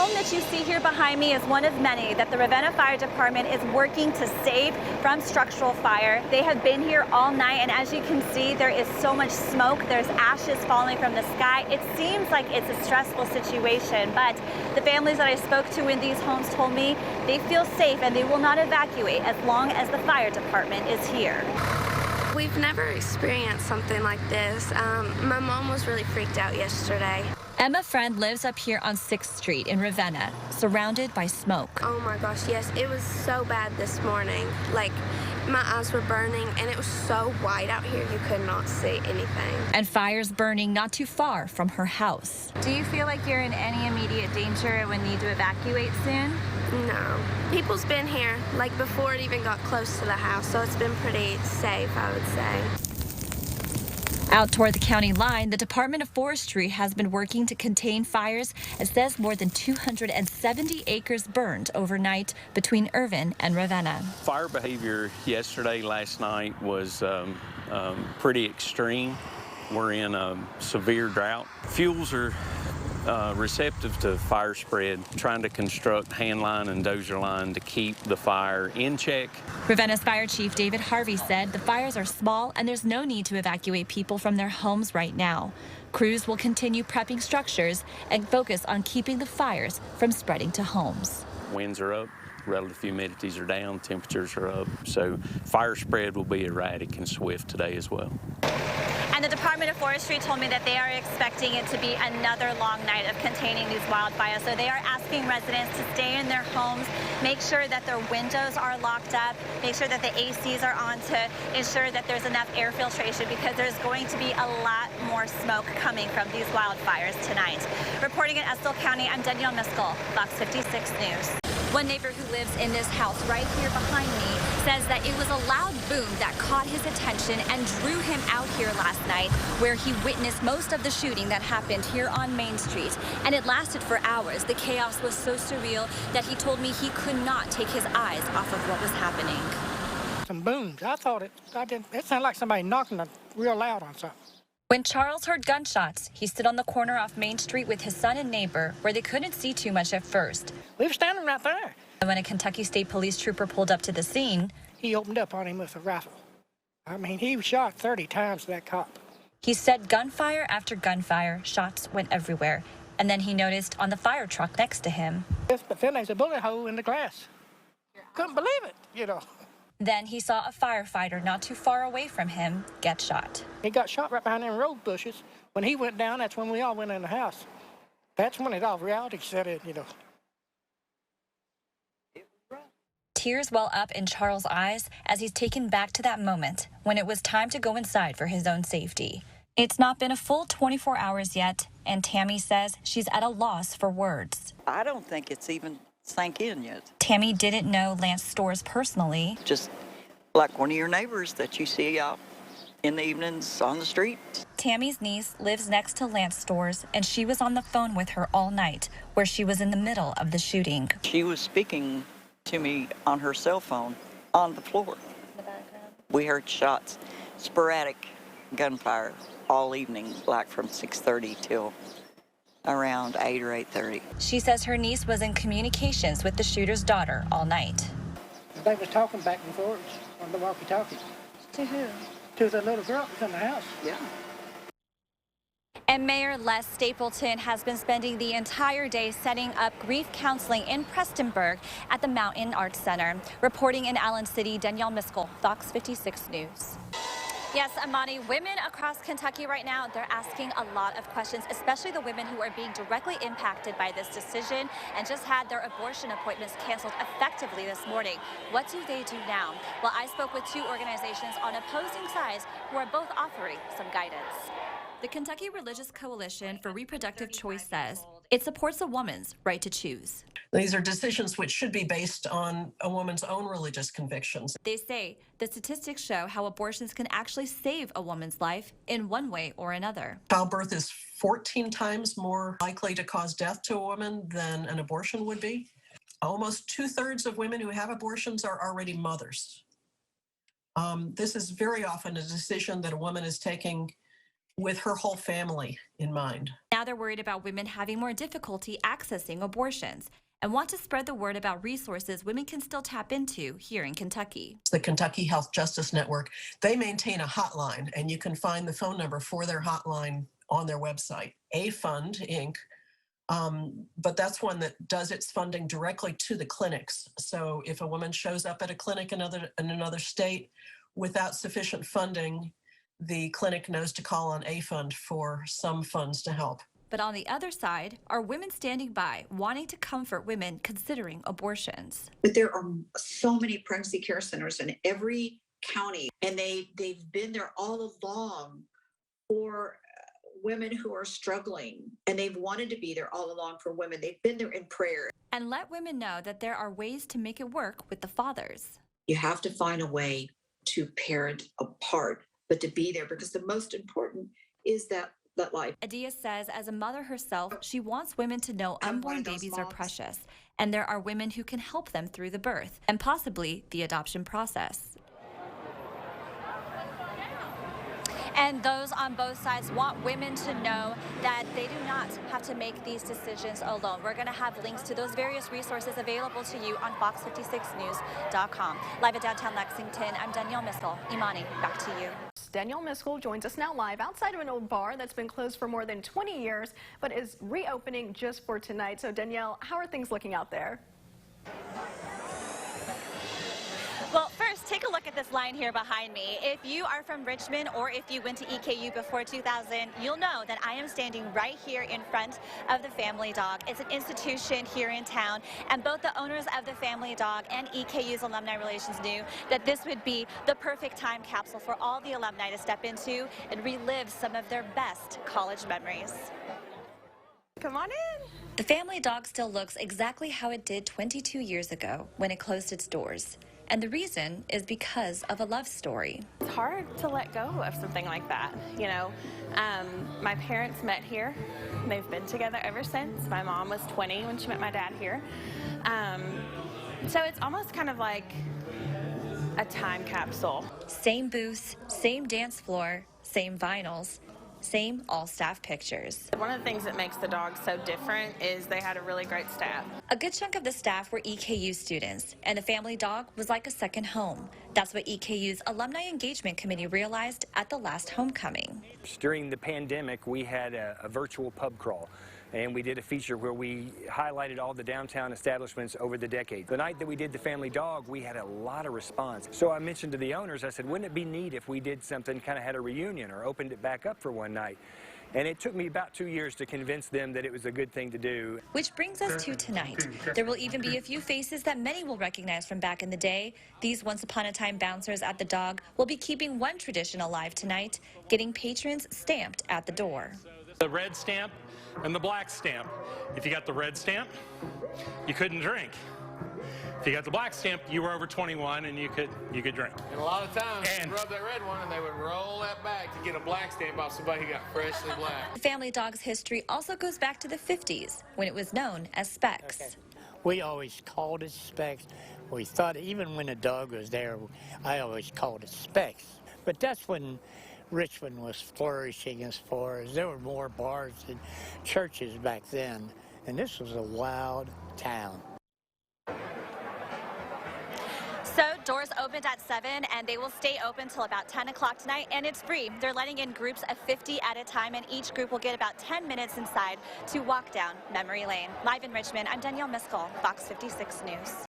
home that you see here behind me is one of many that the Ravenna Fire Department is working to save from structural fire. They have been here all night, and as you can see, there is so much smoke. There's ashes falling from the sky. It seems like it's a stressful situation, but the families that I spoke to in these homes told me they feel safe and they will not evacuate as long as the fire department is here. We've never experienced something like this. My mom was really freaked out yesterday. Emma Friend lives up here on 6th Street in Ravenna, surrounded by smoke. Oh my gosh, yes, it was so bad this morning. Like, my eyes were burning, and it was so white out here you could not see anything. And fires burning not too far from her house. Do you feel like you're in any immediate danger and would need to evacuate soon? No. People's been here, like, before it even got close to the house, so it's been pretty safe, I would say. Out toward the county line, the Department of Forestry has been working to contain fires. It says more than 270 acres burned overnight between Irvin and Ravenna. Fire behavior yesterday, last night was pretty extreme. We're in a severe drought. Fuels are receptive to fire spread, trying to construct hand line and dozer line to keep the fire in check. Ravenna's Fire Chief David Harvey said the fires are small and there's no need to evacuate people from their homes right now. Crews will continue prepping structures and focus on keeping the fires from spreading to homes. Winds are up, relative humidities are down, temperatures are up, so fire spread will be erratic and swift today as well. And the Department of Forestry told me that they are expecting it to be another long night of containing these wildfires. So they are asking residents to stay in their homes, make sure that their windows are locked up, make sure that the ACs are on to ensure that there's enough air filtration, because there's going to be a lot more smoke coming from these wildfires tonight. Reporting in Estill County, I'm Danielle Miskell, Fox 56 News. One neighbor who lives in this house right here behind me says that it was a loud boom that caught his attention and drew him out here last night, where he witnessed most of the shooting that happened here on Main Street. And it lasted for hours. The chaos was so surreal that he told me he could not take his eyes off of what was happening. Some booms. I thought it sounded like somebody knocking real loud on something. When Charles heard gunshots, he stood on the corner off Main Street with his son and neighbor, where they couldn't see too much at first. We were standing right there. And when a Kentucky State Police trooper pulled up to the scene, he opened up on him with a rifle. I mean, he was shot 30 times, that cop. He said gunfire after gunfire, shots went everywhere. And then he noticed on the fire truck next to him. Yes, but then there's a bullet hole in the glass. Couldn't believe it, you know. Then he saw a firefighter not too far away from him get shot. He got shot right behind them rose bushes. When he went down, that's when we all went in the house. That's when it all reality set in, you know. Tears well up in Charles' eyes as he's taken back to that moment when it was time to go inside for his own safety. It's not been a full 24 hours yet, and Tammy says she's at a loss for words. I don't think it's even sank in yet. Tammy didn't know Lance Storrs personally. Just like one of your neighbors that you see out in the evenings on the street. Tammy's niece lives next to Lance Storrs, and she was on the phone with her all night, where she was in the middle of the shooting. She was speaking to me on her cell phone on the floor. In the background. We heard shots, sporadic gunfire all evening, like from 6:30 till around 8 or 8:30. She says her niece was in communications with the shooter's daughter all night. They was talking back and forth on the walkie-talkie. To who? To the little girl in the house. Yeah. And Mayor Les Stapleton has been spending the entire day setting up grief counseling in Prestonburg at the Mountain Arts Center. Reporting in Allen City, Danielle Miskell, Fox 56 News. Yes, Amani, women across Kentucky right now, they're asking a lot of questions, especially the women who are being directly impacted by this decision and just had their abortion appointments canceled effectively this morning. What do they do now? Well, I spoke with two organizations on opposing sides who are both offering some guidance. The Kentucky Religious Coalition for Reproductive Choice says it supports a woman's right to choose. These are decisions which should be based on a woman's own religious convictions. They say the statistics show how abortions can actually save a woman's life in one way or another. Childbirth is 14 times more likely to cause death to a woman than an abortion would be. Almost 2/3 of women who have abortions are already mothers. This is very often a decision that a woman is taking with her whole family in mind. Now they're worried about women having more difficulty accessing abortions and want to spread the word about resources women can still tap into here in Kentucky. The Kentucky Health Justice Network, they maintain a hotline, and you can find the phone number for their hotline on their website, A-Fund, Inc. But that's one that does its funding directly to the clinics. So if a woman shows up at a clinic in another state without sufficient funding, the clinic knows to call on A-Fund for some funds to help. But on the other side are women standing by, wanting to comfort women considering abortions. But there are so many pregnancy care centers in every county, and they've been there all along for women who are struggling, and they've wanted to be there all along for women. They've been there in prayer. And let women know that there are ways to make it work with the fathers. You have to find a way to parent apart, but to be there, because the most important is that life. Adia says as a mother herself, she wants women to know unborn babies are precious, and there are women who can help them through the birth and possibly the adoption process. And those on both sides want women to know that they do not have to make these decisions alone. We're going to have links to those various resources available to you on fox56news.com. Live at downtown Lexington, I'm Danielle Miskell. Imani, back to you. Danielle Miskell joins us now live outside of an old bar that's been closed for more than 20 years, but is reopening just for tonight. So Danielle, how are things looking out there? Well, first, take a look at this line here behind me. If you are from Richmond or if you went to EKU before 2000, you'll know that I am standing right here in front of the Family Dog. It's an institution here in town, and both the owners of the Family Dog and EKU's Alumni Relations knew that this would be the perfect time capsule for all the alumni to step into and relive some of their best college memories. Come on in. The Family Dog still looks exactly how it did 22 years ago when it closed its doors. And the reason is because of a love story. It's hard to let go of something like that. You know, my parents met here. They've been together ever since. My mom was 20 when she met my dad here. So it's almost kind of like a time capsule. Same booths, same dance floor, same vinyls, same all-staff pictures. One of the things that makes the Dog so different is they had a really great staff. A good chunk of the staff were EKU students, and the Family Dog was like a second home. That's what EKU's Alumni Engagement Committee realized at the last homecoming. During the pandemic, we had a virtual pub crawl, and we did a feature where we highlighted all the downtown establishments over the decade. The night that we did the Family Dog, we had a lot of response. So I mentioned to the owners, I said, wouldn't it be neat if we did something, kind of had a reunion or opened it back up for one night? And it took me about 2 years to convince them that it was a good thing to do. Which brings us to tonight. There will even be a few faces that many will recognize from back in the day. These once-upon-a-time bouncers at the Dog will be keeping one tradition alive tonight, getting patrons stamped at the door. The red stamp and the black stamp. If you got the red stamp, you couldn't drink. If you got the black stamp, you were over 21 and you could drink. And a lot of times, you rub that red one and they would roll that back to get a black stamp off somebody who got freshly black. The Family Dog's history also goes back to the 50s, when it was known as Specs. Okay. We always called it Specs. We thought even when the Dog was there, I always called it Specs. But that's when Richmond was flourishing as far as there were more bars than churches back then. And this was a wild town. So doors opened at 7 and they will stay open till about 10 o'clock tonight, and it's free. They're letting in groups of 50 at a time, and each group will get about 10 minutes inside to walk down memory lane. Live in Richmond, I'm Danielle Miskell, Fox 56 News.